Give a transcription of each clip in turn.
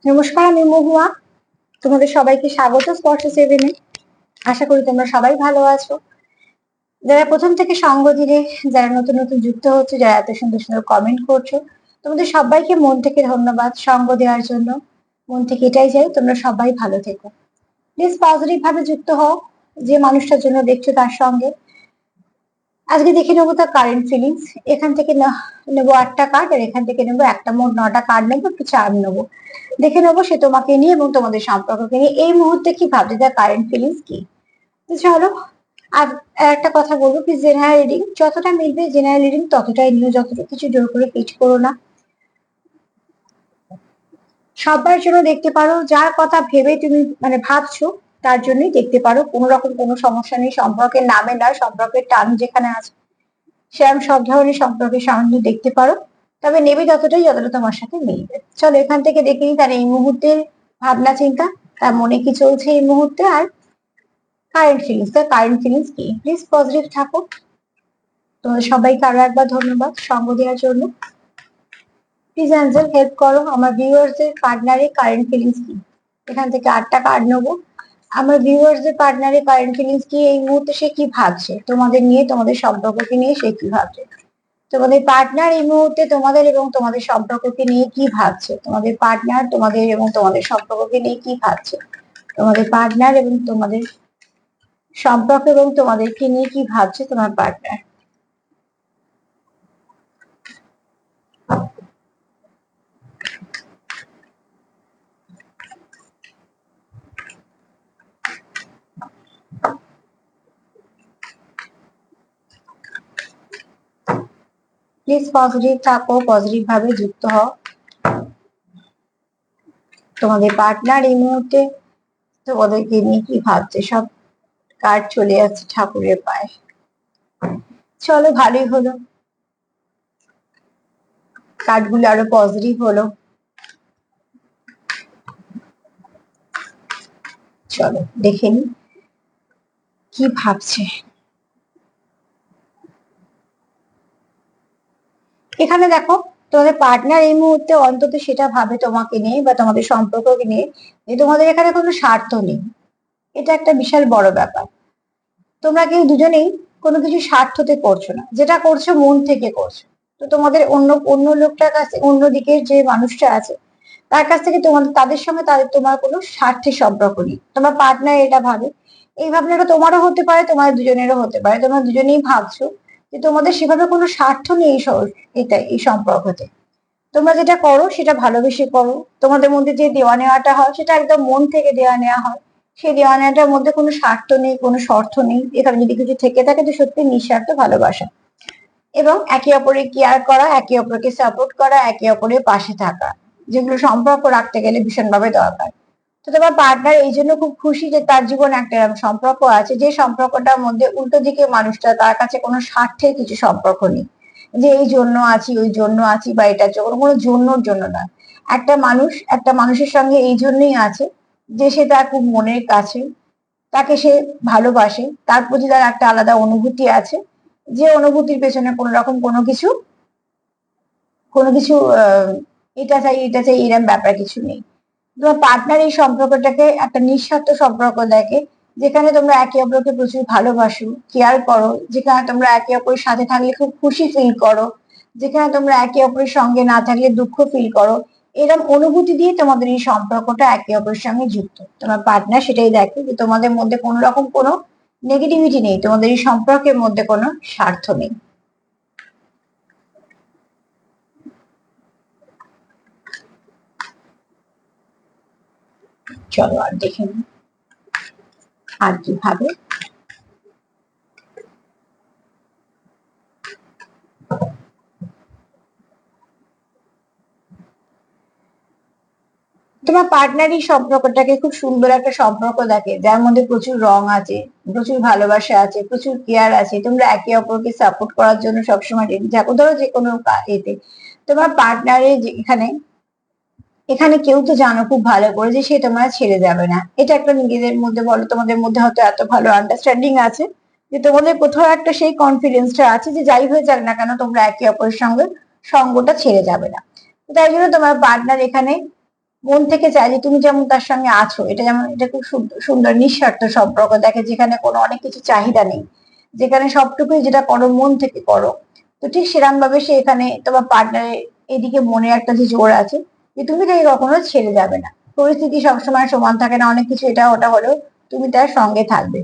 নমস্কার, আমি মহুয়া। তোমাদের সবাইকে স্বাগত স্পর্শ সেভেনে। আশা করি তোমরা সবাই ভালো আছো। যারা প্রথম থেকে সঙ্গ দিলে, যারা নতুন নতুন যুক্ত হচ্ছে, যারা এত সুন্দর সুন্দর কমেন্ট করছো, তোমাদের সবাইকে মন থেকে ধন্যবাদ সঙ্গ দেওয়ার জন্য। মন থেকে এটাই চাই তোমরা সবাই ভালো থেকো। প্লিজ পজিটিভ ভাবে যুক্ত হও। যে মানুষটার জন্য দেখছো তার সঙ্গে আজকে দেখে নেবো তার কারেন্ট ফিলিংস। এখান থেকে নেবো 8টা কার্ড, আর এখান থেকে নেবো একটা, মোট 9টা কার্ড নেবো, একটু চার্ট নেবো। দেখে নেবো সে তোমাকে নিয়ে এবং তোমাদের সম্পর্ককে নিয়ে এই মুহূর্তে কি ভাবছে, তার কারেন্ট ফিলিংস কি। তো চলো। আর একটা কথা বলবো, প্লিজ জেনারেল রিডিং যতটা মিলবে জেনারেল রিডিং ততটাই নিও, যতটা কিছু জোর করে পিচ করো না। সবার জন্য দেখতে পারো, যার কথা ভেবে তুমি ভাবছো তার জন্যই দেখতে পারো। কোনো রকম কোনো সমস্যা নেই, সম্পর্কের নামে নয়, সম্পর্কের টান যেখানে আছে সেরকম সব ধরনের সম্পর্কের সামনে দেখতে পারো। তবে নেবে ততটাই যতটা তোমার সাথে মিলবে। চলো এখান থেকে দেখে নিই তার এই মুহূর্তের ভাবনা চিন্তা, তার মনে কি চলছে এই মুহূর্তে, আর কারেন্ট ফিলিংস, তার কারেন্ট ফিলিংস কি। প্লিজ পজিটিভ থাকো। তোমাদের সবাইকে আরো একবার ধন্যবাদ সঙ্গ দেওয়ার জন্য। প্লিজ অ্যাঞ্জেল হেল্প করো আমার ভিউয়ার্সদের পার্টনারের কারেন্ট ফিলিংস কি। এখান থেকে 8টা কার্ড নেবো। আমার ভিউয়ার্সদের পার্টনারের কারেন্ট ফিলিংস কি, এই মুহূর্তে সে কি ভাবছে তোমাদের নিয়ে, তোমাদের সম্পর্ককে নিয়ে সে কি ভাবছে। তোমাদের পার্টনার এই মুহূর্তে তোমাদের এবং তোমাদের সম্পর্ককে নিয়ে কি ভাবছে। তোমাদের পার্টনার তোমাদের এবং তোমাদের সম্পর্ককে নিয়ে কি ভাবছে। তোমাদের পার্টনার এবং তোমাদের সম্পর্ক এবং তোমাদেরকে নিয়ে কি ভাবছে তোমার পার্টনার। প্লিজ পজিটিভ থাকো, পজিটিভ ভাবে যুক্ত হও। তোমাদের পার্টনার এই মুহূর্তে তোমাদেরকে নিয়ে কি ভাবছে। সব কার্ড চলে যাচ্ছে ঠাকুরের পায়ে। চলো ভালোই হলো, কার্ডগুলো আরো পজিটিভ হলো। চলো দেখে নি কি ভাবছে। এখানে দেখো, তোমাদের পার্টনার এই মুহূর্তে অন্তত সেটা ভাবে তোমাকে নিয়ে বা তোমাদের সম্পর্ককে নিয়ে যে তোমাদের এখানে কোনো স্বার্থ নেই। এটা একটা বিশাল বড় ব্যাপার। তোমরা কেউ দুজনেই কোনো কিছু স্বার্থতে করছো না, যেটা করছো মন থেকে করছো। তো তোমাদের অন্য অন্য লোকটার কাছে, অন্য দিকের যে মানুষটা আছে তার কাছ থেকে তোমাদের, তাদের সঙ্গে তাদের তোমার কোনো স্বার্থের সম্পর্ক নেই। তোমার পার্টনার এটা ভাবে। এই ভাবনাটা তোমারও হতে পারে, তোমার দুজনেরও হতে পারে। তোমরা দুজনেই ভাবছো যে তোমাদের সেভাবে কোনো স্বার্থ নেই এটা এই সম্পর্কতে। তোমরা যেটা করো সেটা ভালোবেসে করো। তোমাদের মধ্যে যে দেওয়া নেওয়াটা হয় সেটা একদম মন থেকে দেওয়া নেওয়া হয়। সেই দেওয়া নেওয়াটার মধ্যে কোনো স্বার্থ নেই, কোনো স্বার্থ নেই। এখানে যদি কিছু থেকে থাকে তো সত্যি নিঃস্বার্থ ভালোবাসা এবং একে অপরের কেয়ার করা, একে অপরকে সাপোর্ট করা, একে অপরের পাশে থাকা, যেগুলো সম্পর্ক রাখতে গেলে ভীষণভাবে দরকার। তো তোমার পার্টনার এই জন্য খুব খুশি যে তার জীবনে একটা এরকম সম্পর্ক আছে, যে সম্পর্কটার মধ্যে উল্টো দিকে মানুষটা, তার কাছে কোনো স্বার্থের কিছু সম্পর্ক নেই, যে এই জন্য আছি ওই জন্য আছি বা এটার জন্য, কোনো জন্যর জন্য না। একটা মানুষ একটা মানুষের সঙ্গে এই জন্যই আছে যে সে তার খুব মনের কাছে, তাকে সে ভালোবাসে, তার প্রতি তার একটা আলাদা অনুভূতি আছে। যে অনুভূতির পেছনে কোনো রকম কোনো কিছু এটা চাই এটা চাই এরকম ব্যাপার কিছু নেই। তোমার পার্টনার এই সম্পর্কটাকে একটা নিঃস্বার্থ সম্পর্ক দেখে, যেখানে তোমরা একে অপরকে প্রচুর ভালোবাসো, কেয়ার করো, যেখানে তোমরা একে অপরের সাথে থাকলে খুব খুশি ফিল করো, যেখানে তোমরা একে অপরের সঙ্গে না থাকলে দুঃখ ফিল করো। এরকম অনুভূতি দিয়ে তোমাদের এই সম্পর্কটা একে অপরের সঙ্গে যুক্ত। তোমার পার্টনার সেটাই দেখে যে তোমাদের মধ্যে কোনো রকম কোনো নেগেটিভিটি নেই, তোমাদের এই সম্পর্কের মধ্যে কোনো স্বার্থ নেই। চলো আর দেখে নিই আর কিভাবে। তোমার পার্টনারই সম্পর্কটাকে খুব সুন্দর একটা সম্পর্ক দেখে, যার মধ্যে প্রচুর রং আছে, প্রচুর ভালোবাসা আছে, প্রচুর কেয়ার আছে। তোমরা একে অপরকে সাপোর্ট করার জন্য সবসময় রেডি থাকো। ধরো যে কোনো এতে তোমার পার্টনারের এখানে এখানে কেউ তো জানো খুব ভালো করে যে সে তোমার ছেড়ে যাবে না। এটা একটা নিজেদের মধ্যে বলো, তোমাদের মধ্যে হয়তো এত ভালো আন্ডারস্ট্যান্ডিং আছে যে তোমাদের কোথাও একটা সেই কনফিডেন্সটা আছে যে যাই হয়ে যাক না কেন তোমরা একে অপরের সঙ্গে সঙ্গটা ছেড়ে যাবে না। তাই জন্য তোমার পার্টনার এখানে মন থেকে চায় যে তুমি যেমন তার সঙ্গে আছো, এটা যেমন, এটা খুব সুন্দর নিঃস্বার্থ সম্পর্ক দেখে, যেখানে কোনো অনেক কিছু চাহিদা নেই, যেখানে সবটুকুই যেটা করো মন থেকে করো। তো ঠিক সেরকম ভাবে সে এখানে তোমার পার্টনারের এদিকে মনে একটা যে জোর আছে যে তুমি তাকে কখনো ছেড়ে যাবে না। পরিস্থিতি সবসময় সমান থাকে না, অনেক কিছু এটা ওটা হলেও তুমি তার সঙ্গে থাকবে।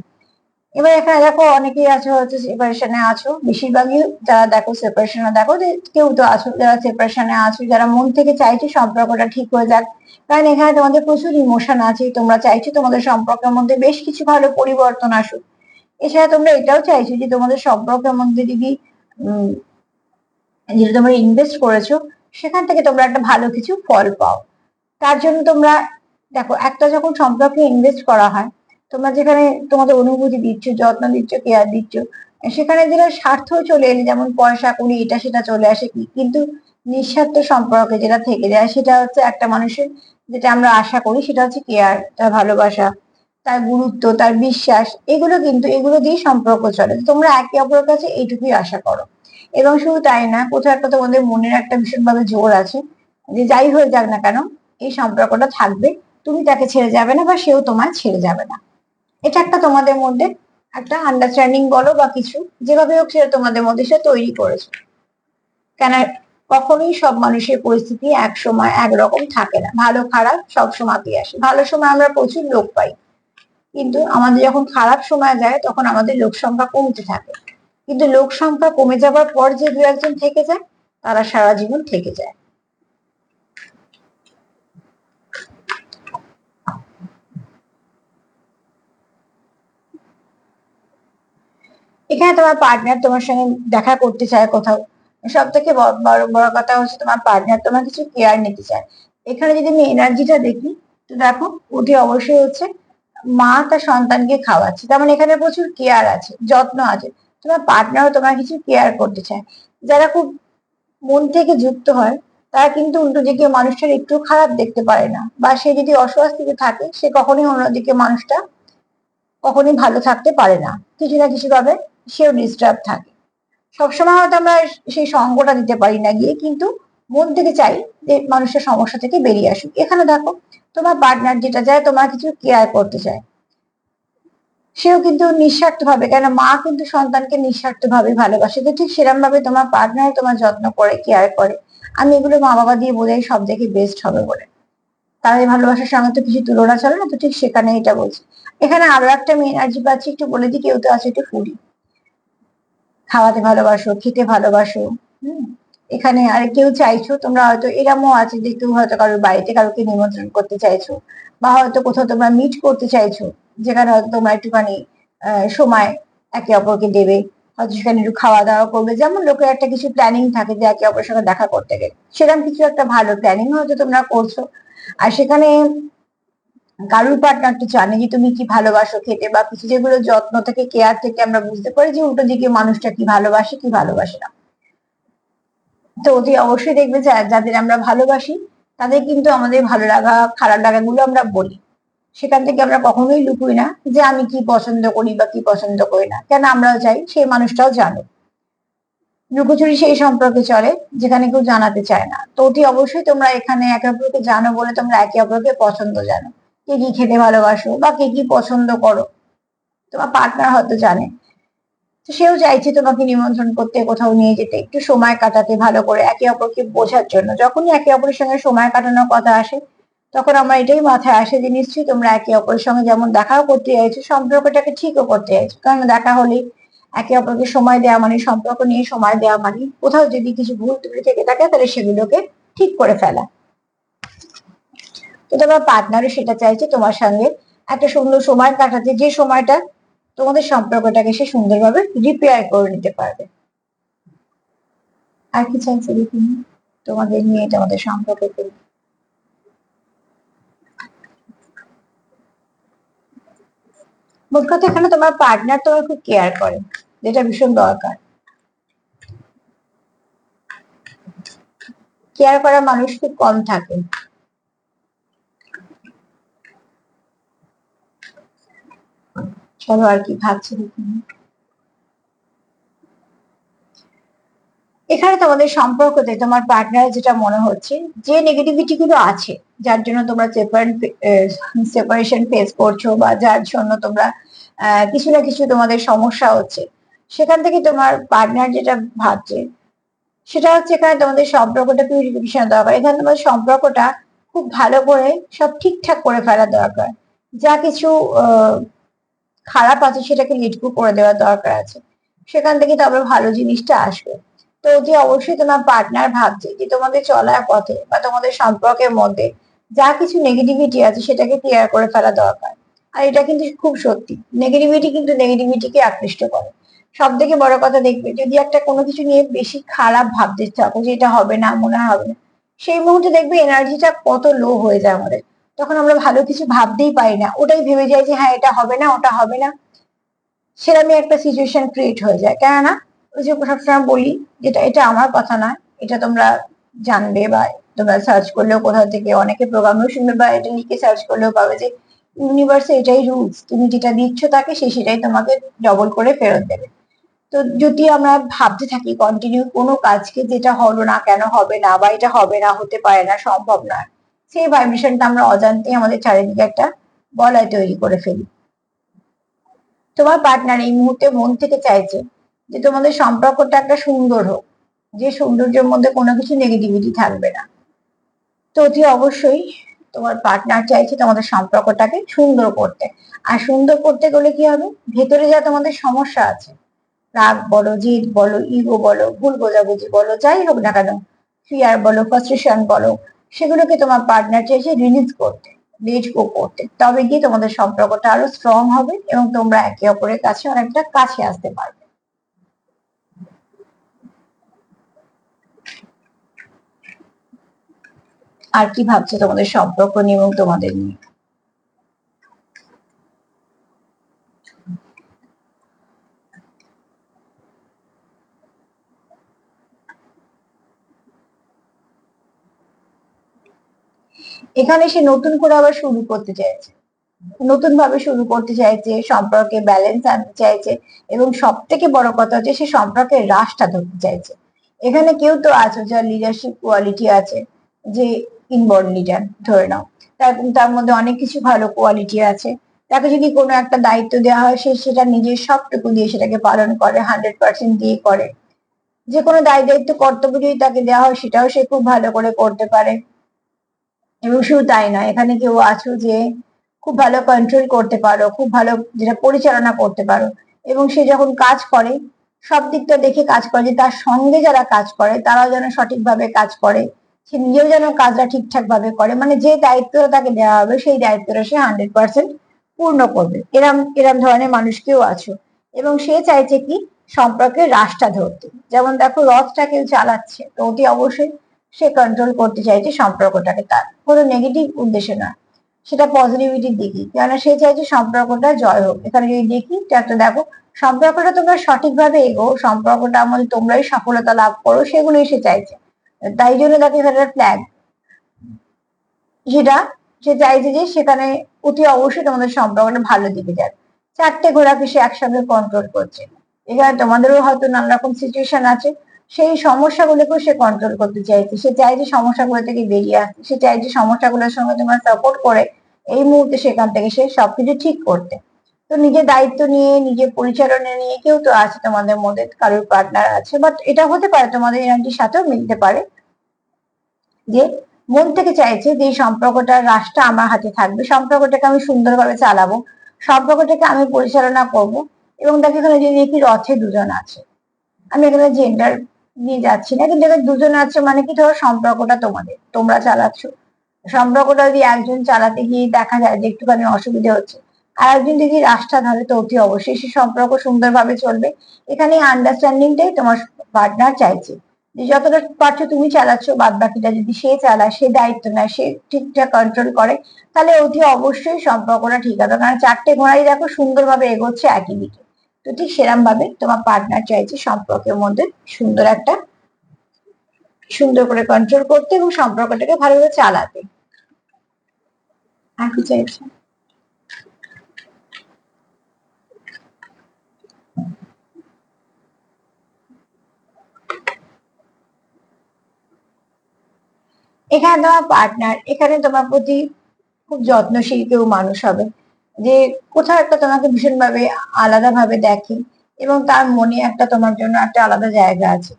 এবার এখানে দেখো অনেকেই আছো হচ্ছে সেপারেশনে আছো, বেশিরভাগই যারা দেখো সেপারেশনে দেখো যে কেউ তো আছো যারা সেপারেশনে আছো, যারা মন থেকে চাইছো সম্পর্কটা ঠিক হয়ে যাক। কারণ এখানে তোমাদের প্রচুর ইমোশন আছে, তোমরা চাইছো তোমাদের সম্পর্কের মধ্যে বেশ কিছু ভালো পরিবর্তন আসুক। এছাড়া তোমরা এটাও চাইছো যে তোমাদের সম্পর্কের মধ্যে যদি উম যেটা তোমরা ইনভেস্ট করেছো সেখান থেকে তোমরা একটা ভালো কিছু ফল পাও। তার জন্য তোমরা দেখো, একটা যখন সম্পর্কে ইনভেস্ট করা হয়, তোমরা যেখানে তোমাদের অনুভূতি দিচ্ছ, যত্ন দিচ্ছ, কেয়ার দিচ্ছ, সেখানে যেটা স্বার্থ চলে এলে যেমন পয়সা করি এটা সেটা চলে আসে, কি কিন্তু নিঃস্বার্থ সম্পর্কে যেটা থেকে যায় সেটা হচ্ছে একটা মানুষের, যেটা আমরা আশা করি সেটা হচ্ছে কেয়ার, তার ভালোবাসা, তার গুরুত্ব, তার বিশ্বাস, এগুলো কিন্তু এগুলো দিয়ে সম্পর্ক চলে। তোমরা একে অপরের কাছে এইটুকুই আশা করো। এবং শুধু তাই না, কোথাও একটা তোমাদের মনের একটা ভীষণভাবে জোর আছে যে যাই হয়ে যাক না কেন এই সম্পর্কটা থাকবে, তুমি তাকে ছেড়ে যাবে না বা সেও তোমায় ছেড়ে যাবে না। এটা একটা তোমাদের মধ্যে একটা আন্ডারস্ট্যান্ডিং বলো বা কিছু, যেভাবে হোক সেটা তোমাদের মধ্যে সেটা তৈরি করেছো। কেন, কখনোই সব মানুষের পরিস্থিতি এক সময় একরকম থাকে না, ভালো খারাপ সব সময়তেই আসে। ভালো সময় আমরা প্রচুর লোক পাই, কিন্তু আমাদের যখন খারাপ সময় যায় তখন আমাদের লোক সংখ্যা কমতে থাকে। কিন্তু লোক সংখ্যা কমে যাবার পর যে দু একজন থেকে যায়, তারা সারা জীবন থেকে যায়। এখানে তোমার পার্টনার তোমার সঙ্গে দেখা করতে চায় কোথাও, সব থেকে বড় বড় কথা হচ্ছে তোমার পার্টনার তোমার কিছু কেয়ার নিতে চায়। এখানে যদি আমি এনার্জিটা দেখি, তো দেখো ওটি অবশ্যই হচ্ছে মা তার সন্তানকে খাওয়াচ্ছে, তার মানে এখানে প্রচুর কেয়ার আছে, যত্ন আছে। তোমার পার্টনারও তোমার কিছু কেয়ার করতে চায়। যারা খুব মন থেকে যুক্ত হয় তারা কিন্তু উল্টো দিকে মানুষটার একটু খারাপ দেখতে পারে না, বা সে যদি অস্বস্তিতে থাকে সে কখনোই অন্যদিকে মানুষটা কখনোই ভালো থাকতে পারে না, কিছু না কিছু ভাবে সেও ডিস্টার্ব থাকে। সবসময় হয়তো আমরা সেই সঙ্গটা দিতে পারি না গিয়ে, কিন্তু মন থেকে চাই যে মানুষের সমস্যা থেকে বেরিয়ে আসুক। এখানে দেখো তোমার পার্টনার যেটা চায় তোমার কিছু কেয়ার করতে চায়, সেও কিন্তু নিঃস্বার্থ ভাবে, কেন মা কিন্তু সন্তানকে নিঃস্বার্থ ভাবে ভালোবাসে, তো ঠিক সেরকম ভাবে তোমার পার্টনার তোমার যত্ন করে কেয়ার করে। আমি এগুলো মা বাবা দিয়ে বোঝাই সব থেকে বেস্ট হবে বলে। তাদের ভালোবাসার সঙ্গে তো কিছু তুলনা চলে না, তো ঠিক সেখানে এটা বলছি। এখানে আরো একটা আমি এনার্জি পাচ্ছি, একটু বলে দিই, কেউ তো আছে একটু ফুডি, খাওয়াতে ভালোবাসো, খেতে ভালোবাসো। হুম, এখানে আর কেউ চাইছো, তোমরা হয়তো এরমও আছে যে কেউ হয়তো কারোর বাড়িতে কারোকে নিমন্ত্রণ করতে চাইছো, বা হয়তো কোথাও তোমরা মিট করতে চাইছো, যেখানে হয়তো তোমরা একটুখানি সময় একে অপরকে দেবে, হয়তো সেখানে একটু খাওয়া দাওয়া করবে, যেমন লোকের একটা কিছু প্ল্যানিং থাকে যে একে অপরের সঙ্গে দেখা করতে গেলে, সেরকম কিছু একটা ভালো প্ল্যানিং হয়তো তোমরা করছো। আর সেখানে কারুর পার্টনার তো জানে যে তুমি কি ভালোবাসো খেতে বা কিছু, যেগুলো যত্ন থেকে কেয়ার থেকে আমরা বুঝতে পারি যে উল্টো দিকে মানুষটা কি ভালোবাসে কি ভালোবাসে না। তো অতি অবশ্যই দেখবে যে যাদের আমরা ভালোবাসি তাদের কিন্তু আমাদের ভালো লাগা খারাপ লাগাগুলো আমরা বলি, সেখান থেকে আমরা কখনোই লুকুই না যে আমি কি পছন্দ করি বা কি পছন্দ করি না, কেন আমরাও চাই সেই মানুষটাও জানে। লুকোচুরি সেই সম্পর্কে চলে যেখানে কেউ জানাতে চায় না। তো অতি অবশ্যই তোমরা এখানে একে অপরকে জানো বলে তোমরা একে অপরকে পছন্দ জানো, কে কি খেতে ভালোবাসো বা কে কি পছন্দ করো তোমার পার্টনার হয়তো জানে। তো সেও চাইছে তোমাকে নিমন্ত্রণ করতে, কোথাও নিয়ে যেতে, একটু সময় কাটাতে, ভালো করে একে অপরকে বোঝার জন্য। যখনই একে অপরের সঙ্গে সময় কাটানোর কথা আসে তখন আমার এটাই মাথায় আসে যে নিশ্চয়ই তোমরা একে অপরের সঙ্গে যেমন দেখাও করতে চাইছো, সম্পর্কটাকে ঠিকও করতে চাইছো। কারণ দেখা হলে একে অপরকে সময় দেওয়া মানে, সম্পর্ক নিয়ে সময় দেওয়া মানে কোথাও যদি কিছু ভুল ত্রুটি থেকে থাকে তাহলে সেগুলোকে ঠিক করে ফেলা। তো তোমার পার্টনারও সেটা চাইছে তোমার সঙ্গে একটা সুন্দর সময় কাটাতে, যে সময়টা তোমাদের সম্পর্কটাকে সে সুন্দরভাবে রিপেয়ার করে নিতে পারবে। আর কি চাইছে দেখুন তোমাদের নিয়ে, তোমাদের সম্পর্ককে। মোট কথা এখানে তোমার পার্টনার তোমার খুব কেয়ার করে, যেটা ভীষণ দরকার। কেয়ার করা মানুষ খুব কম থাকে। চলো আর কি ভাবছি দেখুন। এখানে তোমাদের সম্পর্কতে তোমার পার্টনার যেটা মনে হচ্ছে যে নেগেটিভিটি গুলো আছে, যার জন্য তোমরা সেপারেশন ফেস করছো বা যার জন্য তোমরা কিছু না কিছু তোমাদের সমস্যা হচ্ছে, সেখান থেকে তোমার পার্টনার যেটা ভাবছে সেটা হচ্ছে এখানে তোমাদের সম্পর্কটা পিউরিফিকেশন দরকার। এখানে তোমাদের সম্পর্কটা খুব ভালো করে সব ঠিকঠাক করে ফেলা দরকার। যা কিছু খারাপ আছে সেটাকে লিটকু করে দেওয়ার দরকার আছে, সেখান থেকে তবে ভালো জিনিসটা আসবে। তো অতি অবশ্যই তোমার পার্টনার ভাবছে যে তোমাদের চলার পথে বা তোমাদের সম্পর্কের মধ্যে যা কিছু নেগেটিভিটি আছে সেটাকে ক্লিয়ার করে ফেলা দরকার। আর এটা কিন্তু খুব সত্যি, নেগেটিভিটি কিন্তু নেগেটিভিটিকে আকৃষ্ট করে। সব থেকে বড় কথা দেখবে, যদি একটা কোনো কিছু নিয়ে বেশি খারাপ ভাবতে থাকো যে এটা হবে না, মনে হয় হবে না, সেই মুহূর্তে দেখবে এনার্জিটা কত লো হয়ে যায় আমাদের। তখন আমরা ভালো কিছু ভাবতেই পারি না, ওটাই ভেবে যাই যে হ্যাঁ এটা হবে না, ওটা হবে না। সেরকমই একটা সিচুয়েশন ক্রিয়েট হয়ে যায়। কেননা ওই যে সবসময় বলি, যেটা এটা আমার কথা নয়, এটা তোমরা জানবে বা তোমরা সার্চ করলেও কোথাও থেকে অনেকে প্রোগ্রামও শুনবে বা এটা লিখে সার্চ করলেও পাবে যে ইউনিভার্সে এটাই রুলস, তুমি যেটা দিচ্ছ তাকে সে সেটাই তোমাকে ডবল করে ফেরত দেবে। তো যদি আমরা ভাবতে থাকি কন্টিনিউ কোনো কাজকে, যেটা হলো না কেন, হবে না বা এটা হবে না, হতে পারে না, সম্ভব না, সেই ভাইব্রেশনটা আমরা অজান্তেই আমাদের চারিদিকে একটা বলয় তৈরি করে ফেলি। তোমার পার্টনার এই মুহূর্তে মন থেকে চাইছে যে তোমাদের সম্পর্কটা একটা সুন্দর হোক, যে সৌন্দর্যের মধ্যে কোনো কিছু নেগেটিভিটি থাকবে না। তো অতি অবশ্যই তোমার পার্টনার চাইছে তোমাদের সম্পর্কটাকে সুন্দর করতে। আর সুন্দর করতে গেলে কি হবে, ভেতরে যা তোমাদের সমস্যা আছে, রাগ বলো, জিদ বলো, ইগো বলো, ভুল বোঝাবুঝি বলো, যাই হোক না কেন, ফিয়ার বলো, ফ্রাস্ট্রেশন বলো, সেগুলোকে তোমার পার্টনার চাইছে রিলিজ করতে, লেট গো করতে। তবে গিয়ে তোমাদের সম্পর্কটা আরো স্ট্রং হবে এবং তোমরা একে অপরের কাছে অনেকটা কাছে আসতে পারবে। আর কি ভাবছো তোমাদের সম্পর্ক নিয়ে এবং তোমাদের নিয়ে? এখানে সে নতুন করে আবার শুরু করতে চাইছে, নতুন ভাবে শুরু করতে চাইছে, সম্পর্কে ব্যালেন্স আনতে চাইছে, এবং সব থেকে বড় কথা হচ্ছে সে সম্পর্কের রাশটা ধরতে চাইছে। এখানে কেউ তো আছে যার লিডারশিপ কোয়ালিটি আছে, যে ইনবর্ন লিডার ধরে নাও, তার তার মধ্যে অনেক কিছু ভালো কোয়ালিটি আছে। তাকে যদি কোনো একটা দায়িত্ব দেওয়া হয়, সে সেটা নিজের সবটুকু দিয়ে সেটাকে পালন করে, 100% দিয়ে করে। যে কোনো দায়িত্ব কর্তব্য যদি তাকে দেওয়া হয় সেটাও সে খুব ভালো করে করতে পারে। এবং শুধু তাই নয়, এখানে কেউ আছো যে খুব ভালো কন্ট্রোল করতে পারো, খুব ভালো যেটা পরিচালনা করতে পারো, এবং সে যখন কাজ করে সব দিকটা দেখে কাজ করে যে তার সঙ্গে যারা কাজ করে তারাও যেন সঠিকভাবে কাজ করে, সে নিজেও যেন কাজটা ঠিকঠাক ভাবে করে, মানে যে দায়িত্বটা তাকে দেওয়া হবে সেই দায়িত্বটা সে 100% পূর্ণ করবে। এরম এরম ধরনের মানুষ কেউ আছো, এবং সে চাইছে কি সম্পর্কের রাশটা ধরতে। যেমন দেখো, রথটা কেউ চালাচ্ছে, তো অতি অবশ্যই সে কন্ট্রোল করতে চাইছে সম্পর্কটাকে, তার কোনো নেগেটিভ উদ্দেশ্যে না, সেটা পজিটিভিটির দিকে, কেননা সে চাইছে সম্পর্কটা জয় হোক। এখানে যদি দেখি একটা দেখো, সম্পর্কটা তোমরা সঠিকভাবে এগো, সম্পর্কটা আমাদের তোমরাই সফলতা লাভ করো, সেগুলোই সে চাইছে। তাই জন্য দেখো এখানে ফ্ল্যাগ, যেটা সে চাইছে যে সেখানে অতি অবশ্যই তোমাদের সম্পর্কটা ভালো দিকে যাবে। চারটে ঘোড়াকে সে একসঙ্গে কন্ট্রোল করছে। এখানে তোমাদেরও হয়তো নানা রকম সিচুয়েশন আছে, সেই সমস্যাগুলোকেও সে কন্ট্রোল করতে চাইছে। সে চাইছে সমস্যাগুলো থেকে বেরিয়ে আসতে, সে চাইছে সমস্যাগুলোর সঙ্গে তোমার সাপোর্ট করে এই মুহূর্তে সেখান থেকে সে সবকিছু ঠিক করতে। তো নিজের দায়িত্ব নিয়ে, নিজের পরিচালনা নিয়ে কেউ তো আছে তোমাদের মধ্যে, কারোর পার্টনার আছে, বাট এটা হতে পারে তোমাদের এনার্জির সাথেও মিলতে পারে, যে মন থেকে চাইছে যে এই সম্পর্কটার রাশটা আমার হাতে থাকবে, সম্পর্কটাকে আমি সুন্দরভাবে চালাবো, সম্পর্কটাকে আমি পরিচালনা করব। এবং দেখো এখানে যদি দেখি রথে দুজন আছে, আমি এখানে জেন্ডার নিয়ে যাচ্ছি না, কিন্তু এখানে দুজন আছে মানে কি, ধরো সম্পর্কটা তোমাদের, তোমরা চালাচ্ছ, সম্পর্কটা যদি একজন চালাতে গিয়ে দেখা যায় যে একটুখানি অসুবিধা হচ্ছে, আর একজন যদি রাশটা ধরে, তো অতি অবশ্যই সে সম্পর্ক সুন্দরভাবে চলবে। এখানে আন্ডারস্ট্যান্ডিংটাই তোমার পার্টনার চাইছে, যে যতটা পারছো তুমি চালাচ্ছ, বাদ বাকিটা যদি সে চালায়, সে দায়িত্ব নেয়, সে ঠিকঠাক কন্ট্রোল করে, তাহলে অতি অবশ্যই সম্পর্কটা ঠিক হবে। কারণ চারটে ঘোড়াই দেখো সুন্দরভাবে এগোচ্ছে একই দিকে। তো ঠিক সেরকম ভাবে তোমার পার্টনার চাইছে সম্পর্কের মধ্যে সুন্দর একটা, সুন্দর করে কন্ট্রোল করতে এবং সম্পর্কটাকে ভালোভাবে চালাতে। আর কি চাইছে? এখানে তোমার পার্টনার এখানে তোমার প্রতি খুব যত্নশীল কেউ মানুষ হবে, যে কোথাও একটা তোমাকে ভীষণভাবে আলাদা ভাবে দেখে, এবং তার মনে একটা তোমার জন্য একটা আলাদা জায়গা আছে।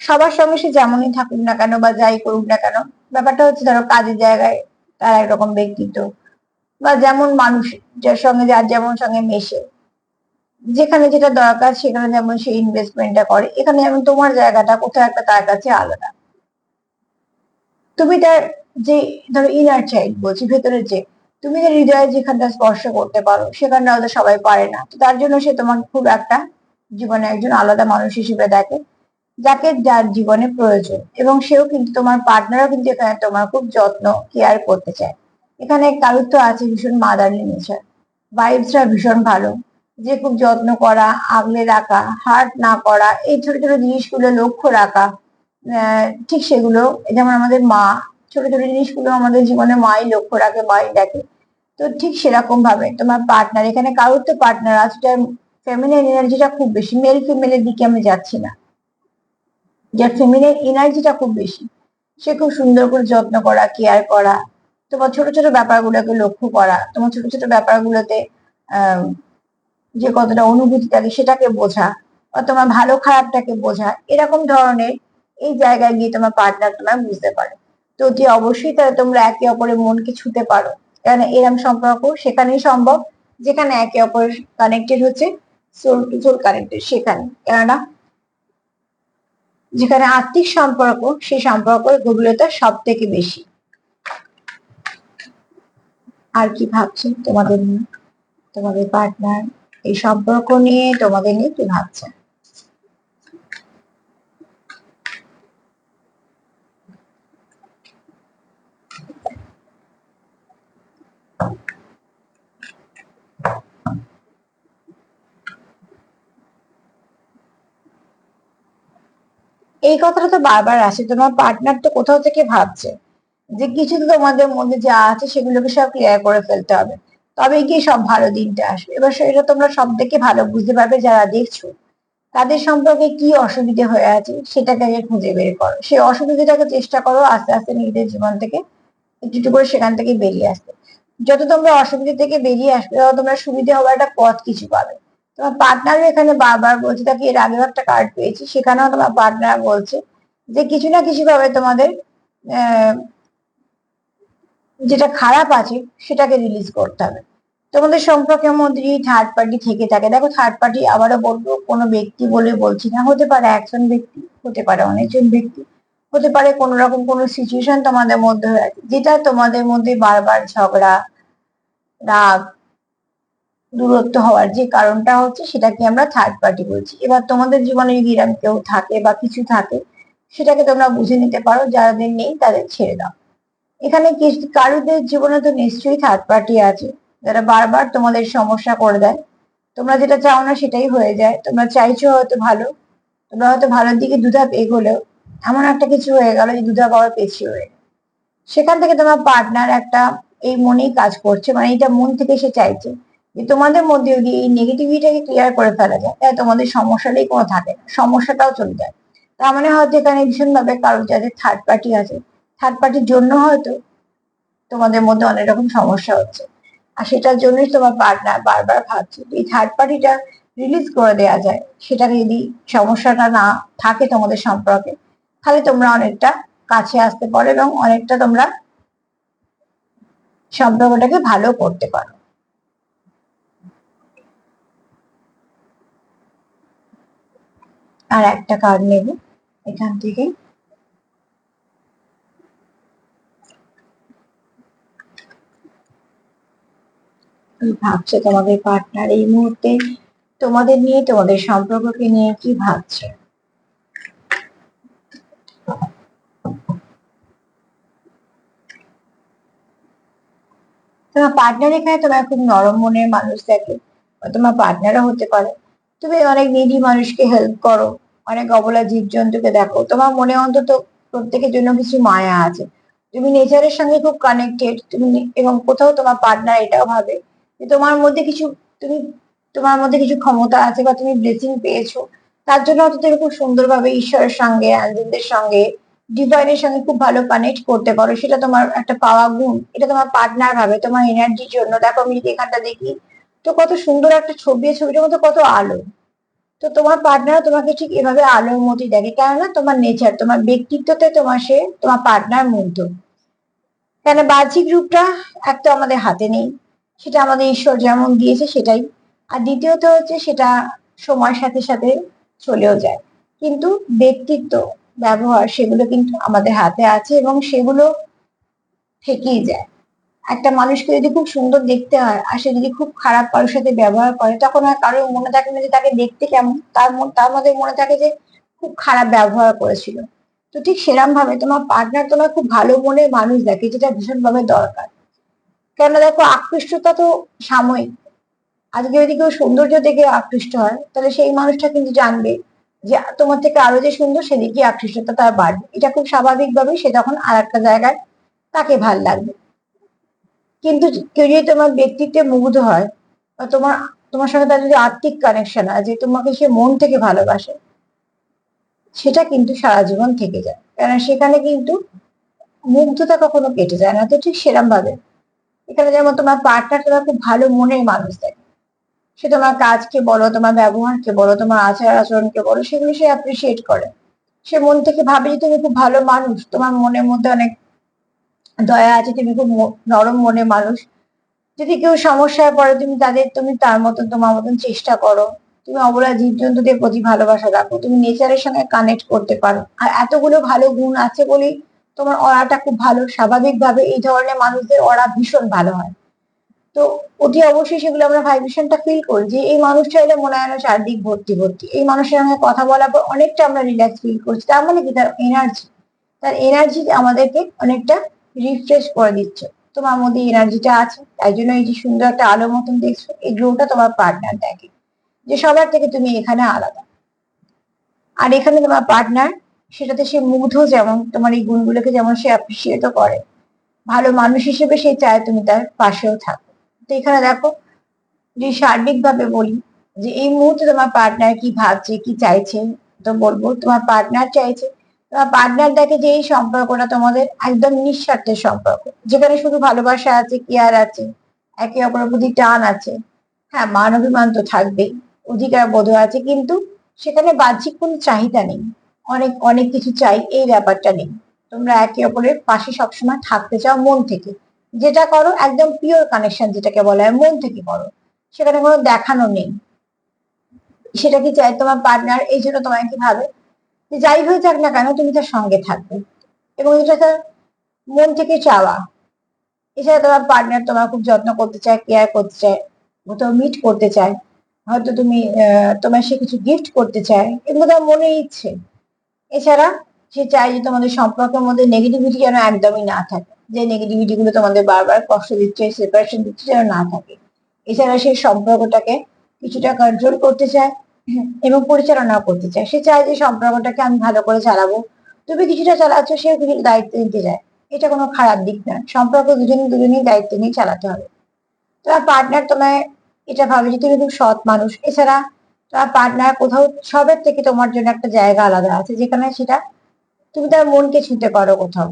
সবার সঙ্গে সে যেমনই থাকুক না কেন বা যাই করুক না কেন, ব্যাপারটা হচ্ছে ধরো কাজের জায়গায় তার একরকম ব্যক্তিত্ব, বা যেমন মানুষ যার সঙ্গে যার যেমন সঙ্গে মেশে, যেখানে যেটা দরকার সেখানে যেমন সে ইনভেস্টমেন্টটা করে, এখানে যেমন তোমার জায়গাটা কোথাও একটা তার কাছে আলাদা। তুমি তার যে ধরো ইনার চাইল্ড বলছি, ভেতরের যে তুমি যে হৃদয়ে যেখানটা স্পর্শ করতে পারো সেখানটা হয়তো সবাই পারে না, তো তার জন্য সে তোমাকে খুব একটা জীবনে একজন আলাদা মানুষ হিসেবে দেখে, যাকে যার জীবনে প্রয়োজন। এবং সেও কিন্তু তোমার পার্টনারও কিন্তু এখানে তোমার খুব যত্ন কেয়ার করতে চায়। এখানে কারুর তো আছে ভীষণ মাদারলি নেচার, ভাইবসটা ভীষণ ভালো, যে খুব যত্ন করা, আগলে রাখা, হার্ট না করা, এই ছোট ছোট জিনিসগুলো লক্ষ্য রাখা। ঠিক সেগুলো, যেমন আমাদের মা ছোট ছোট জিনিসগুলো আমাদের জীবনে মাই লক্ষ্য রাখে, মাই দেখে। তো ঠিক সেরকম ভাবে তোমার পার্টনার, এখানে কারোর তো পার্টনার আছে যার ফেমিনাইন এনার্জিটা খুব বেশি, মেল ফিমেলের দিকে আমি যাচ্ছি না, যার ফেমিনাইন এনার্জিটা খুব বেশি, সে খুব সুন্দর করে যত্ন করা, কেয়ার করা, তোমার ছোট ছোট ব্যাপারগুলোকে লক্ষ্য করা, তোমার ছোট ছোট ব্যাপারগুলোতে আহ যে কতটা অনুভূতি থাকে সেটাকে বোঝা, বা তোমার ভালো খারাপটাকে বোঝা, এরকম ধরনের এই জায়গায় গিয়ে তোমার পার্টনার তোমার বুঝতে পারে। তো অতি অবশ্যই তাহলে তোমরা একে অপরের মনকে ছুতে পারো, কারণ এরম সম্পর্ক সেখানেই সম্ভব যেখানে একে অপর কানেক্টেড হচ্ছে, সোল টু সোল কানেক্টেড সেখানে, কেননা যেখানে আত্মিক সম্পর্ক সেই সম্পর্কের গভীরতা সব থেকে বেশি। আর কি ভাবছে তোমাদের নিয়ে তোমাদের পার্টনার, এই সম্পর্ক নিয়ে তোমাদের নিয়ে কি ভাবছে? এই কথাটা তো বারবার আসে, তোমার পার্টনার তো কোথাও থেকে ভাবছে যে কিছু তো তোমাদের মধ্যে যা আছে সেগুলোকে সব ক্লিয়ার করে ফেলতে হবে, তবে গিয়ে সব ভালো দিনটা আসবে। এবার সেটা তোমরা সব থেকে ভালো বুঝতে পারবে যারা দেখছো, তাদের সম্পর্কে কি অসুবিধে হয়ে আছে সেটাকে আগে খুঁজে বের করো, সেই অসুবিধাটাকে চেষ্টা করো আস্তে আস্তে নিজেদের জীবন থেকে একটু একটু করে সেখান থেকে বেরিয়ে আসতে। যত তোমরা অসুবিধা থেকে বেরিয়ে আসবে তত তোমরা সুবিধা হওয়ার একটা পথ কিছু পাবে। তোমার পার্টনারও এখানে বারবার বলছে, তাকে এর আগেও একটা কার্ড পেয়েছি, সেখানেও তোমার পার্টনার বলছে যে কিছু না কিছু ভাবে তোমাদের আহ যেটা খারাপ আছে সেটাকে রিলিজ করতে হবে। তোমাদের সম্পর্কের মধ্যে যদি থার্ড পার্টি থেকে থাকে, দেখো থার্ড পার্টি আবারও বলবো কোনো ব্যক্তি বলে বলছি না, হতে পারে একজন ব্যক্তি, হতে পারে অনেকজন ব্যক্তি, হতে পারে কোনো রকম কোনো সিচুয়েশন তোমাদের মধ্যে হয়ে আছে যেটা তোমাদের মধ্যে বারবার ঝগড়া, রাগ, দূরত্ব হওয়ার যে কারণটা হচ্ছে সেটাকে আমরা থার্ড পার্টি বলছি। এবার তোমাদের জীবনে যদি এরকম কেউ থাকে বা কিছু থাকে, সেটাকে তোমরা বুঝে নিতে পারো, যাদের নেই তাদের ছেড়ে দাও। এখানে কারুদের জীবনে তো নিশ্চয়ই থার্ড পার্টি আছে যারা বারবার তোমাদের সমস্যা করে দেয়, তোমরা যেটা চাও না সেটাই হয়ে যায়, তোমরা চাইছো হয়তো ভালো, তোমরা হয়তো ভালোর দিকে দুধাপ এগোলেও এমন একটা কিছু হয়ে গেল যে দুধাপ আবার পেছিয়ে হয়ে গেলো। সেখান থেকে তোমার পার্টনার একটা এই মনেই কাজ করছে, মানে এটা মন থেকে সে চাইছে যে তোমাদের মধ্যে যদি এই নেগেটিভিটিটাকে ক্লিয়ার করে ফেলা যায় তাহলে তোমাদের সমস্যাটাই কোনো থাকে না, সমস্যাটাও চলে যায়। তার মানে হয়তো এখানে ভীষণ ভাবে কারোর যাদের থার্ড পার্টি আছে, থার্ড পার্টির জন্য হয়তো তোমাদের মধ্যে অনেক রকম সমস্যা হচ্ছে, আর সেটার জন্যই তোমার পার্টনার বারবার ভাবছে এই থার্ড পার্টিটা রিলিজ করে দেওয়া যায়, সেটাকে যদি সমস্যাটা না থাকে তোমাদের সম্পর্কে, তাহলে তোমরা অনেকটা কাছে আসতে পারো এবং অনেকটা তোমরা সম্পর্কটাকে ভালো করতে পারো। আর একটা কার্ড নেব এখান থেকে। কি ভাবছে তোমাদের পার্টনার এই মুহূর্তে তোমাদের নিয়ে, তোমাদের সম্পর্ককে নিয়ে কি ভাবছে? তোমার পার্টনার এখানে তোমার খুব নরম মনের মানুষ দেখে, বা তোমার পার্টনারও হতে পারে। তুমি অনেক নিডি মানুষকে হেল্প করো, অনেক অবলা জীবজন্তুকে দেখো, তোমার মনে অন্তত প্রত্যেকের জন্য কিছু মায়া আছে, তুমি নেচারের সঙ্গে খুব কানেক্টেড তুমি, এবং কোথাও তোমার পার্টনার এটাও ভাবে যে তোমার মধ্যে কিছু, তুমি তোমার মধ্যে কিছু ক্ষমতা আছে বা তুমি ব্লেসিং পেয়েছো, তার জন্য হয়তো তুমি খুব সুন্দরভাবে ঈশ্বরের সঙ্গে অ্যাঞ্জেলদের সঙ্গে ডিভাইনের সঙ্গে খুব ভালো কানেক্ট করতে পারো, সেটা তোমার একটা পাওয়া গুণ। এটা তোমার পার্টনার ভাবে তোমার এনার্জির জন্য। দেখো আমি যদি এখানটা দেখি, তো কত সুন্দর একটা ছবি, ছবিটার মধ্যে কত আলো। তো তোমার পার্টনার তোমাকে ঠিক এভাবে আলোর মতোই দেখে, কেননা তোমার নেচার, তোমার ব্যক্তিত্বতে তোমার পার্টনার মুগ্ধ। কেন বাহ্যিক রূপটা একটা আমাদের হাতে নেই, সেটা আমাদের ঈশ্বর যেমন দিয়েছে সেটাই। আর দ্বিতীয়ত হচ্ছে সেটা সময়ের সাথে সাথে চলেও যায়, কিন্তু ব্যক্তিত্ব, ব্যবহার, সেগুলো কিন্তু আমাদের হাতে আছে এবং সেগুলো থেকেই যায়। একটা মানুষকে যদি খুব সুন্দর দেখতে হয় আর সে যদি খুব খারাপ কারোর সাথে ব্যবহার করে, তখন আর কারোর মনে থাকে না যে তাকে দেখতে কেমন, তার মধ্যে মনে থাকে যে খুব খারাপ ব্যবহার করেছিল। তো ঠিক সেরকম ভাবে তোমার পার্টনার তোমার খুব ভালো মনের মানুষ দেখে, যেটা ভীষণভাবে দরকার। কেন দেখো, আকৃষ্টতা তো সাময়িক। আজকে যদি কেউ সৌন্দর্য দেখে আকৃষ্ট হয়, তাহলে সেই মানুষটা কিন্তু জানবে যে তোমার থেকে আরো যে সুন্দর, সেদিকে আকৃষ্টতা তার বাড়বে। এটা খুব স্বাভাবিকভাবে সে তখন আর একটা জায়গায় তাকে ভাল লাগবে। কিন্তু কেউ যদি তোমার ব্যক্তিত্বে মুগ্ধ হয়, বা তোমার সঙ্গে তার যদি আত্মিক কানেকশন আছে, যে তোমাকে সে মন থেকে ভালোবাসে, সেটা কিন্তু সারা জীবন থেকে যায়। কারণ সেখানে কিন্তু মুগ্ধতা কখনো কেটে যায় না। তো ঠিক সেরকম ভাবে এখানে যেমন তোমার পার্টনার তোমার খুব ভালো মনের মানুষ দেখে। সে তোমার কাজকে বলো, তোমার ব্যবহারকে বলো, তোমার আচার আচরণকে বলো, সেগুলো সে অ্যাপ্রিসিয়েট করে। সে মন থেকে ভাবে যে তুমি খুব ভালো মানুষ, তোমার মনের মধ্যে অনেক দয়া আছে, তুমি খুব নরম মনের মানুষ। যদি কেউ সমস্যায় পড়ে, তুমি তার মতন, তোমার মতন চেষ্টা করো। তুমি অবলা জীবজন্তুদের প্রতি ভালোবাসা রাখো, তুমি নেচারের সঙ্গে কানেক্ট করতে পারো। আর এতগুলো ভালো গুণ আছে বলেই তোমার অরাটা খুব ভালো। স্বাভাবিকভাবে এই ধরনের মানুষদের অরা ভীষণ ভালো হয়। তো অতি অবশ্যই সেগুলো আমরা ভাইব্রেশনটা ফিল করি, যে এই মানুষটা এলে মনে হয় না চারদিক ভর্তি ভর্তি। এই মানুষের সঙ্গে কথা বলার পর অনেকটা আমরা রিল্যাক্স ফিল করছি। তার মানে কি, তার এনার্জি আমাদেরকে অনেকটা রিফ্রেশ করে দিচ্ছে। তোমার মধ্যে এনার্জিটা আছে, তাই জন্য এই যে সুন্দর একটা আলো মতন দেখছো, এই গ্লোটা তোমার পার্টনার দেখে, যে সবার থেকে তুমি এখানে আলাদা। আর এখানে তোমার পার্টনার, সেটাতে সে মুগ্ধ, যেমন তোমার এই গুণগুলোকে যেমন সে অ্যাপ্রিসিয়েটও করে। ভালো মানুষ হিসেবে সে চায় তুমি তার পাশেও থাকো। তো এখানে দেখো, যদি সার্বিকভাবে বলি যে এই মুহূর্তে তোমার পার্টনার কি ভাবছে, কি চাইছে, তো বলবো তোমার পার্টনার চাইছে, তোমার পার্টনার দেখে যে এই সম্পর্কটা তোমাদের একদম নিঃস্বার্থের সম্পর্ক, যেখানে শুধু ভালোবাসা আছে, কেয়ার আছে, একে অপরের প্রতি টান আছে। হ্যাঁ, মান অভিমান তো থাকবেই, অধিকার বোধ আছে, কিন্তু সেখানে বাহ্যিক কোনো চাহিদা নেই। অনেক অনেক কিছু চাই, এই ব্যাপারটা নেই। তোমরা একে অপরের পাশে সবসময় থাকতে চাও মন থেকে। যেটা করো একদম পিওর কানেকশন, যেটাকে বলা হয়, মন থেকে করো। সেখানে কোনো দেখানো নেই। সেটা কি চাই তোমার পার্টনার, এই জন্য তোমায় কি ভাবে যে যাই হয়ে যাক না কেন তুমি তার সঙ্গে থাকবে, এবং এটা তার মন থেকে চাওয়া। এছাড়া তোমার পার্টনার তোমার খুব যত্ন করতে চায়, কেয়ার করতে চায়, কোথাও মিট করতে চায়, হয়তো তোমার সে কিছু গিফট করতে চায়, এগুলো তার মনে ইচ্ছে। এছাড়া সে চায় যে তোমাদের সম্পর্কের মধ্যে নেগেটিভিটি যেন একদমই না থাকে, যে নেগেটিভিটি গুলো তোমাদের বারবার কষ্ট দিচ্ছে, সেপারেশন দিচ্ছে, যেন না থাকে। এছাড়া সে সম্পর্কটাকে কিছুটা কন্ট্রোল করতে চায় এবং পরিচালনা করতে চায়। সে চায় যে সম্পর্কটাকে আমি ভালো করে চালাবো, তুমি কিছুটা চালাচ্ছ, সেও কিছুটা দায়িত্ব নিতে চায়। এটা কোনো খারাপ দিক নয়, সম্পর্ক দুজনেই দায়িত্ব নিয়ে চালাতে হবে। তোমার পার্টনার তোমায় এটা ভাবে যে তুমি খুব সৎ মানুষ। এছাড়া তোমার পার্টনার কোথাও সবের থেকে তোমার জন্য একটা জায়গা আলাদা আছে, যেখানে সেটা তুমি তার মনকে ছুঁতে পারো কোথাও।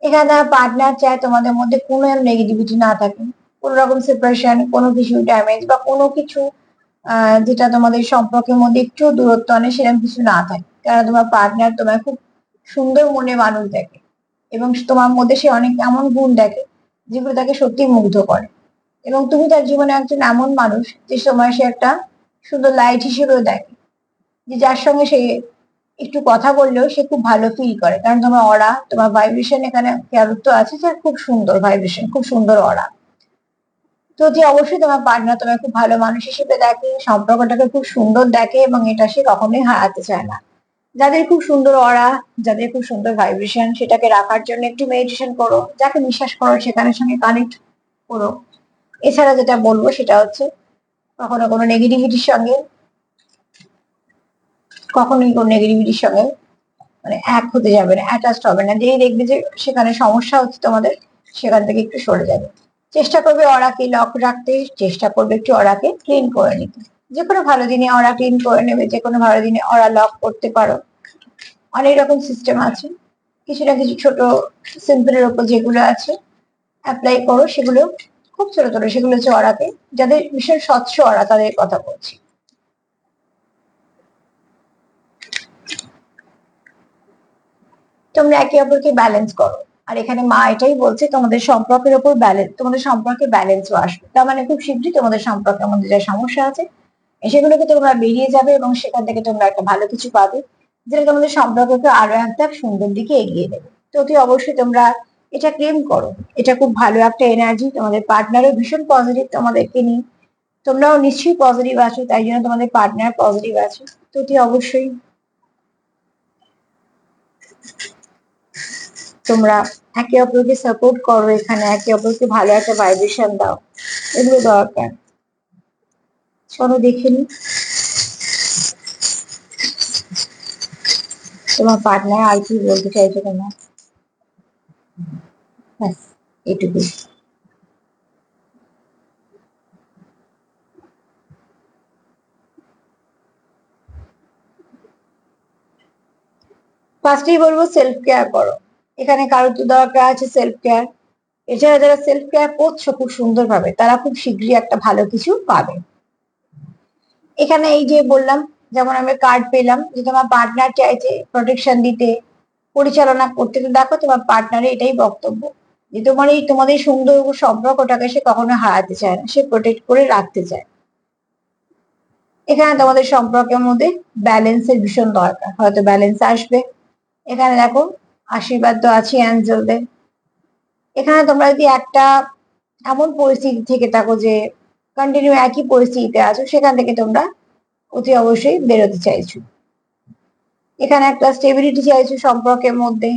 এখানে তার পার্টনার চায় তোমাদের মধ্যে কোনো নেগেটিভিটি না থাকে, কোনো রকম সেপারেশন, কোনো কিছু ড্যামেজ বা কোনো কিছু যেটা তোমাদের সম্পর্কের মধ্যে একটু দূরত্ব আনে, সেরকম কিছু না থাকে। কারণ তোমার পার্টনার তোমার খুব সুন্দর মনে মানুষ দেখে, এবং তোমার মধ্যে সে অনেক এমন গুণ দেখে যেগুলো তাকে সত্যি মুগ্ধ করে। এবং তুমি তার জীবনে একজন এমন মানুষ যে সময় সে একটা সুন্দর লাইট হিসেবেও দেখে, যে যার সঙ্গে সে একটু কথা বললেও সে খুব ভালো ফিল করে। কারণ তোমার অরা, তোমার ভাইব্রেশন এখানে খেয়ালত্ব আছে, যে খুব সুন্দর ভাইব্রেশন, খুব সুন্দর অরা। তো যে অবশ্যই তোমার পার্টনার তোমার খুব ভালো মানুষ হিসেবে দেখে, সম্পর্কটাকে খুব সুন্দর দেখে, এবং এটা সে কখনোই হারাতে চায় না। যাদের খুব সুন্দর অরা, যাদের খুব সুন্দর ভাইব্রেশন, সেটাকে রাখার জন্য একটু মেডিটেশন করো, যাকে বিশ্বাস করো সেখানের সঙ্গে কানেক্ট করো। এছাড়া যেটা বলবো সেটা হচ্ছে, কখনো কোনো নেগেটিভিটির সঙ্গে, কখনোই কোনো নেগেটিভিটির সঙ্গে মানে এক হতে যাবে না, অ্যাটাচড হবে না। যেই দেখবে যে সেখানে সমস্যা হচ্ছে তোমাদের, সেখান থেকে একটু সরে যাবে। চেষ্টা করবে অরাকে লক রাখতে, চেষ্টা করবে একটু অরাকে ক্লিন করে নিতে। যে কোনো ভালো দিনে অরা ক্লিন করে নেবে, যে কোনো ভালো দিনে অরা লক করতে পারো। অনেক রকম সিস্টেম আছে, কিছু না কিছু ছোট সিম্পলের ওপর যেগুলো আছে অ্যাপ্লাই করো, সেগুলো খুব ছোট ছোট, সেগুলো হচ্ছে অরাতে, যাদের ভীষণ স্বচ্ছ অরা তাদের কথা বলছি। তোমরা একে অপরকে ব্যালেন্স করো, আর এখানে মা এটাই বলছে তোমাদের সম্পর্কের উপর ব্যালেন্স, তোমাদের সম্পর্কে ব্যালেন্সও আসবে, তার মানে খুব শীঘ্রই তোমাদের সম্পর্কের মধ্যে যা সমস্যা আছে সেগুলোকে তোমরা বেরিয়ে যাবে এবং সেখান থেকে তোমরা একটা ভালো কিছু পাবে, যেটা তোমাদের সম্পর্ককে আরো একটা সুন্দর দিকে এগিয়ে দেবে। তো অতি অবশ্যই তোমরা এটা ক্লেম করো, এটা খুব ভালো একটা এনার্জি, তোমাদের পার্টনারও ভীষণ পজিটিভ তোমাদেরকে নিয়ে, তোমরাও নিশ্চয়ই পজিটিভ আছো, তাই জন্য তোমাদের পার্টনার পজিটিভ আছে। তো অতি অবশ্যই তোমরা একে অপরকে সাপোর্ট করো, এখানে একে অপরকে ভালো একটা ভাইব্রেশন দাও, এগুলো দরকার। চলো দেখে নি তোমার পার্টনার আর কি বলতে চাইছে তোমার, ব্যাস এটুকুই। ফার্স্টেই বলবো সেলফ কেয়ার করো, এখানে কারোর তো দরকার আছে সেলফ কেয়ার, এছাড়া যারা সেলফ কেয়ার করছো খুব সুন্দরভাবে তারা খুব শীঘ্রই একটা ভালো কিছু পাবে। এখানে এই যে বললাম, যেমন আমি কার্ড পেলাম যে তোমার পার্টনার চাইছে প্রোটেকশন দিতে, পরিচালনা করতে, তো দেখো তোমার পার্টনারের এটাই বক্তব্য যে তোমার এই তোমাদের সুন্দর সম্পর্কটাকে সে কখনো হারাতে চায় না, সে প্রোটেক্ট করে রাখতে চায়। এখানে তোমাদের সম্পর্কের মধ্যে ব্যালেন্সের ভীষণ দরকার, হয়তো ব্যালেন্স আসবে। এখানে দেখো আশীর্বাদ তো আছে অ্যাঞ্জেলদের। এখানে তোমরা যদি একটা এমন পরিস্থিতি থেকে থাকো যে কন্টিনিউ একই পরিস্থিতিতে আছো, সেখান থেকে তোমরা অতি অবশ্যই বেরোতে চাইছো। এখানে একটা স্টেবিলিটি চাইছো সম্পর্কের মধ্যে।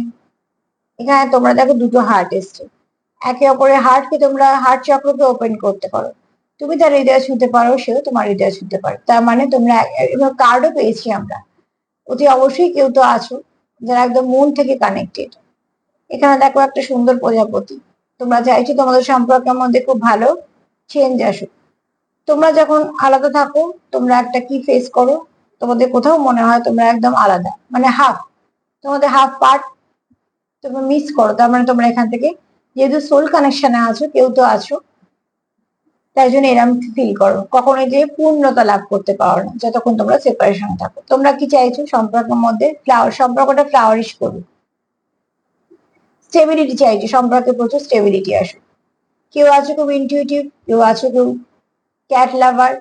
এখানে তোমরা দেখো দুটো হার্ট এসছে, একে অপরের হার্টকে তোমরা হার্ট চক্রকে ওপেন করতে পারো, তুমি তার হৃদয় ছুঁতে পারো, সেও তোমার হৃদয় ছুঁতে পারো, তার মানে তোমরা এবার কার্ডও পেয়েছি আমরা, অতি অবশ্যই কেউ তো আছো যারা একদম মন থেকে কানেক্টেড। এখানে দেখো একটা সুন্দর প্রজাপতি, তোমরা চাইছো তোমাদের সম্পর্কের মধ্যে খুব ভালো চেঞ্জ আসুক। তোমরা যখন আলাদা থাকো তোমরা একটা কি ফেস করো, তোমাদের কোথাও মনে হয় তোমরা একদম আলাদা, মানে হাফ, তোমাদের হাফ পার্ট তোমরা মিস করো, তার মানে তোমরা এখান থেকে যেহেতু সোল কানেকশনে আছো, কেউ তো আছো, তাই জন্য এরম ফিল করো, কখনোই যে পূর্ণতা লাভ করতে পারো না যতক্ষণ তোমরা সেপারেশনে থাকো। তোমরা কি চাইছো সম্পর্কের মধ্যে সম্পর্কটা ফ্লাওয়ারিশ করুক, স্টেবিলিটি চাইছো, সম্পর্কে প্রচুর স্টেবিলিটি আসুক। কেউ আছো খুব ইনটিউটিভ, কেউ আছো খুব ক্যাট লাভার,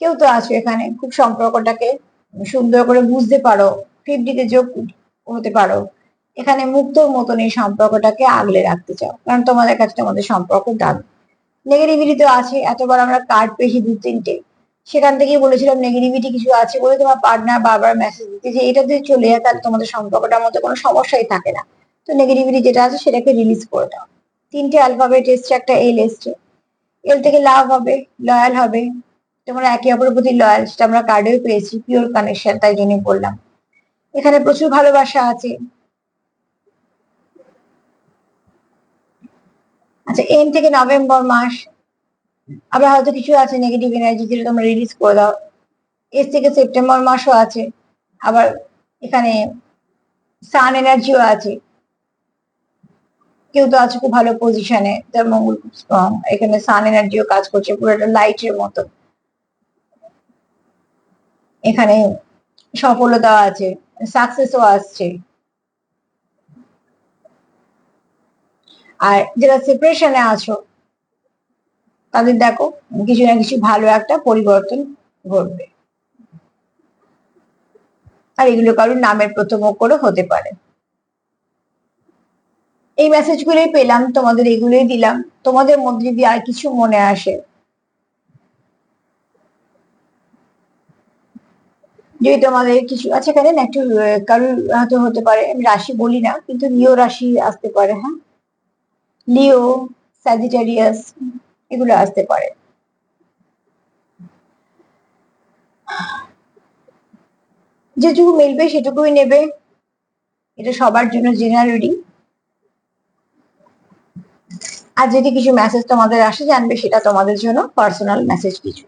কেউ তো আছো এখানে খুব সম্পর্কটাকে সুন্দর করে বুঝতে পারো, 50-তে যোগ হতে পারো, এখানে মুক্তোর মতন এই সম্পর্কটাকে আগলে রাখতে চাও, কারণ তোমাদের কাছে তোমাদের সম্পর্ক দামি। নেগেটিভিটি তো আছে, এতবার আমরা কার্ড পেয়েছি দু তিনটে, সেখান থেকেই বলেছিলাম নেগেটিভিটি কিছু আছে বলে তোমার পার্টনার বারবার মেসেজ দিতে যে এটা যদি চলে যায় তাহলে তোমাদের সম্পর্কটার মধ্যে কোনো সমস্যাই থাকে না। তো নেগেটিভিটি যেটা আছে সেটাকে রিলিজ করে দাও। তিনটে অ্যালফাবেট এসছে, একটা এল এসছে, এল থেকে লাভ হবে, লয়াল হবে, তোমরা একে অপরের প্রতি লয়াল, সেটা আমরা কার্ডেও পেয়েছি, পিওর কানেকশন, তাই জন্য বললাম। এখানে প্রচুর ভালোবাসা আছে। আচ্ছা, এন থেকে নভেম্বর মাস আবার হয়তো কিছু আছে নেগেটিভ এনার্জি যেটা তোমরা রিলিজ করে দাও। এর থেকে সেপ্টেম্বর মাসও আছে, আবার এখানে সান এনার্জিও আছে, কেউ তো আছে খুব ভালো পজিশনে, তার মঙ্গল খুব স্ট্রং, এখানে সান এনার্জিও কাজ করছে পুরো একটা লাইটের মতো। এখানে সফলতা আছে, সাকসেসও আসছে। আর যারা সেপারেশনে আছো তাদের দেখো কিছু না কিছু ভালো একটা পরিবর্তন ঘটবে, আর এগুলো কারোর নামের প্রথম অক্ষরও হতে পারে। এই মেসেজগুলোই পেলাম, তোমাদের এগুলোই দিলাম। তোমাদের মধ্যে যদি আর কিছু মনে আসে, যদি তোমাদের কিছু আছে, এখানে না একটু কারোর হয়তো হতে পারে, আমি রাশি বলি না কিন্তু লিও রাশি আসতে পারে, হ্যাঁ, লিও, স্যাজিটারিয়াস, এগুলো আসতে পারে। যেটুকু মিলবে সেটুকুই নেবে, এটা সবার জন্য জেনারেলি। আর যদি কিছু মেসেজ তোমাদের আসে জানবে সেটা তোমাদের জন্য পার্সোনাল মেসেজ কিছু।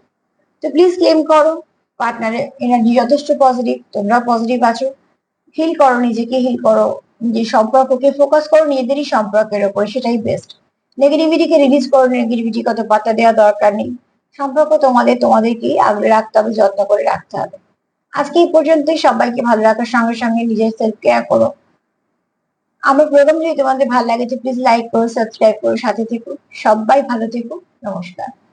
তো প্লিজ ক্লেম করো, পার্টনারের এনার্জি যথেষ্ট পজিটিভ, তোমরা পজিটিভ আছো, হিল করো, নিজেকে হিল করো, নিজের সম্পর্ককে ফোকাস করো নিজেদেরই সম্পর্কের উপর, সেটাই বেস্ট। নেগেটিভিটিকে রিলিজ করো, নেগেটিভিটি কত পাত্তা দেওয়া দরকার নেই। সম্পর্ক তোমাদেরকেই আগলে রাখতে হবে, যত্ন করে রাখতে হবে। আজকে এই পর্যন্তই। সবাইকে ভালো রাখার সঙ্গে সঙ্গে নিজের সেলফ কেয়ার করো। আমার প্রোগ্রাম যদি তোমাদের ভালো লাগে তো প্লিজ লাইক করো, সাবস্ক্রাইব করো, সাথে থেকো। সবাই ভালো থেকো। নমস্কার।